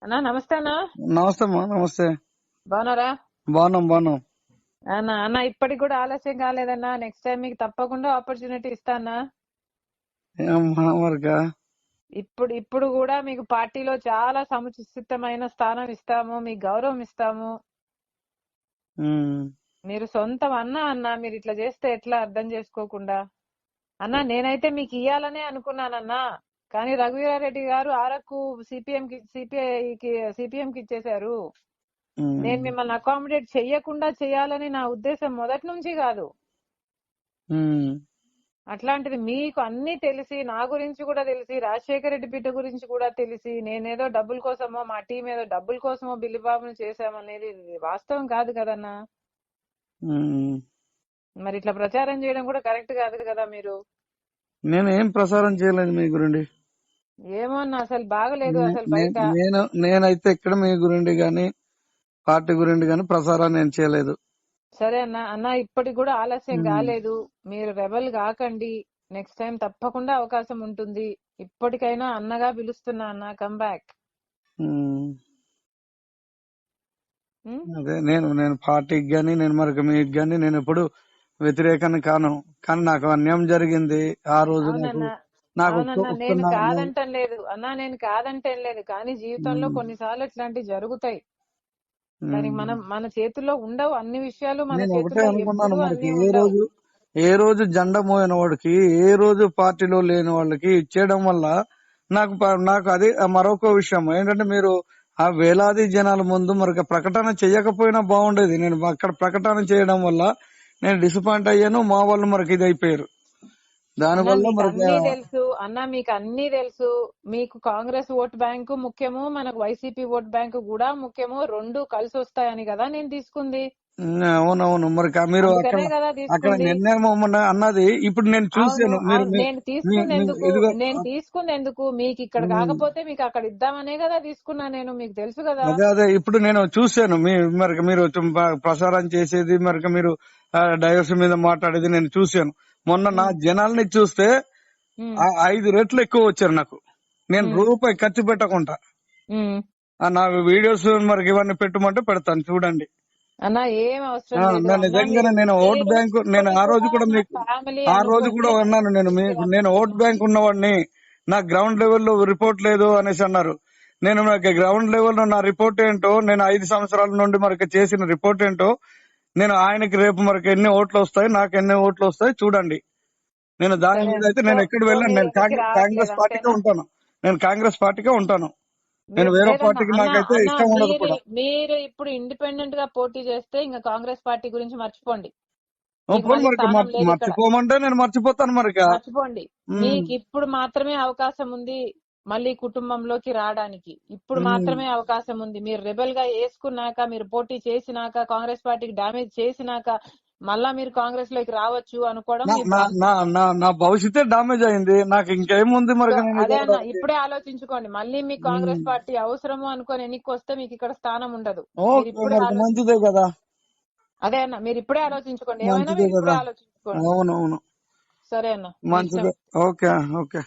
అన్నా నమస్తే అన్నా. నమస్తే అమ్మా. నమస్తే. బాగున్నారా? బాగున్నాం. అన్నా అన్న ఇప్పటికి కూడా ఆలస్యం కాలేదన్నా. నెక్స్ట్ టైం మీకు తప్పకుండా ఆపర్చునిటీ ఇస్తానా. ఏమ్మా మరిగా ఇప్పుడు కూడా మీకు పార్టీలో చాలా సముచితమైన స్థానం ఇస్తాము, మీకు గౌరవం ఇస్తాము. మీరు సొంతం అన్నా మీరు ఇట్లా చేస్తే ఎట్లా అర్థం చేసుకోకుండా. అన్నా నేనైతే మీకు ఇయ్యాలనే అనుకున్నానన్నా, కానీ రఘువీరారెడ్డి గారు ఆరకు సిపిఎం కి ఇచ్చేశారు. నేను మిమ్మల్ని అకామిడేట్ చెయ్యకుండా చేయాలని నా ఉద్దేశం మొదటి నుంచి కాదు. అట్లాంటిది మీకు అన్ని తెలిసి, నా గురించి కూడా తెలిసి, రాజశేఖర రెడ్డి బిడ్డ గురించి కూడా తెలిసి, నేనేదో డబ్బుల కోసమో మా టీం ఏదో డబ్బుల కోసమో బిల్లిబాబుని చేశామనేది వాస్తవం కాదు కదన్నా. మరి ఇట్లా ప్రచారం చేయడం కూడా కరెక్ట్ కాదు కదా. మీరు నేను ఏం ప్రసారం చేయలేదు మీ గురించి. ఏమో అన్న అసలు బాగలేదు అసలు బయట. నేనైతే ఇక్కడ మీ గురించి గాని పార్టీ గురించి గాని ప్రసారం నేను చేయలేదు. సరే అన్న ఇప్పటికి కూడా ఆలస్యం కాలేదు. మీరు రెబల్ కాకండి. నెక్స్ట్ టైం తప్పకుండా అవకాశం ఉంటుంది. ఇప్పటికైనా అన్నగా పిలుస్తున్నా అన్న, కమ్ బ్యాక్. అదే నేను పార్టీకి గాని నేను మరొక మీకు గాని నేను ఎప్పుడు వ్యతిరేకాన్ని కాను. కానీ నాకు అన్యాయం జరిగింది ఆ రోజు. నేను కాదంటం లేదు అన్నా, నేను కాదంటం లేదు. కానీ జీవితంలో కొన్నిసార్లు ఇట్లాంటివి జరుగుతాయి. దానికి మన చేతుల్లో ఉండవు అన్ని విషయాలు. మన చేతుల్లో ఎప్పుడూ అన్ని ఉండవు. ఏ రోజు జెండా మోయన వాడికి, ఏ రోజు పార్టీలో లేని వాళ్ళకి ఇచ్చేయడం వల్ల నాకు అది మరొక విషయం ఏంటంటే, మీరు ఆ వేలాది జనాల ముందు మరొక ప్రకటన చేయకపోయినా బాగుండేది. నేను అక్కడ ప్రకటన చేయడం వల్ల నేను డిసప్పాయింట్ అయ్యాను. మా వాళ్ళు మరొక ఇది అయిపోయారు. దానివల్ల తెలుసు అన్న, మీకు అన్ని తెలుసు. మీకు కాంగ్రెస్ ఓట్ బ్యాంకు ముఖ్యము, మనకు వైసీపీ ఓట్ బ్యాంకు కూడా ముఖ్యము. రెండు కలిసి వస్తాయని కదా నేను తీసుకుంది. అవునవును. మరి మీరు అక్కడ నిర్ణయం అన్నది ఇప్పుడు నేను చూసాను. నేను తీసుకుంది ఎందుకు, మీకు ఇక్కడ కాకపోతే మీకు అక్కడ ఇద్దామనే కదా తీసుకున్నా నేను. మీకు తెలుసు కదా. అదే ఇప్పుడు నేను చూసాను. మీరు ప్రసారం చేసేది, మరి మీరు డైవర్స్ మీద మాట్లాడేది నేను చూసాను. మొన్న నా జనాల్ని చూస్తే 5 రెట్లు ఎక్కువ వచ్చారు నాకు. నేను రూపాయి ఖర్చు పెట్టకుండా నా వీడియోస్ మరి ఇవన్నీ పెట్టమంటే పెడతాను, చూడండి. అన్నా ఏం అవసరం లేదు. నిజంగానే నేను ఓట్ బ్యాంకు, నేను ఆ రోజు కూడా అన్నాను. నేను ఓట్ బ్యాంక్ ఉన్నవాడిని, నాకు గ్రౌండ్ లెవెల్లో రిపోర్ట్ లేదు అనేసి అన్నారు. నేను నాకు గ్రౌండ్ లెవెల్లో నా రిపోర్ట్ ఏంటో, నేను 5 సంవత్సరాల నుండి మరొక చేసిన రిపోర్ట్ ఏంటో, నేను ఆయనకి రేపు మరొక ఎన్ని ఓట్లు వస్తాయి, నాకు ఎన్ని ఓట్లు వస్తాయి చూడండి. నేను దాని మీద అయితే నేను ఎక్కడ వెళ్ళాను. నేను కాంగ్రెస్ పార్టీకే ఉంటాను. నేను వేరే పార్టీకి నాకైతే ఇష్టం ఉండదు కూడా. మీరు ఇప్పుడు ఇండిపెండెంట్ గా పోటీ చేస్తే ఇంకా కాంగ్రెస్ పార్టీ గురించి మర్చిపోండి. మర్చిపోమంటే నేను మర్చిపోతాను. మర్చిపోండి. మీకు ఇప్పుడు మాత్రమే అవకాశం ఉంది మళ్ళీ కుటుంబంలోకి రావడానికి. ఇప్పుడు మాత్రమే అవకాశం ఉంది. మీరు రెబెల్ గా వేసుకున్నాక, మీరు పోటీ చేసినాక, కాంగ్రెస్ పార్టీకి డామేజ్ చేసినాక మళ్ళా మీరు కాంగ్రెస్ లోకి రావచ్చు అనుకోవడం. నా భవిష్యత్తే డామేజ్ అయింది. నాకు ఇంకేముంది మరి. అదే అన్న, ఇప్పుడే ఆలోచించుకోండి. మళ్ళీ మీకు కాంగ్రెస్ పార్టీ అవసరము అనుకోని ఎన్నిక వస్తే మీకు ఇక్కడ స్థానం ఉండదు. మంచిదే కదా. అదే అన్న, మీరు ఇప్పుడే ఆలోచించుకోండి. ఏమైనా మీరు ఇప్పుడే ఆలోచించుకోండి. అవునవును, సరే అన్న, మంచిదే. ఓకే.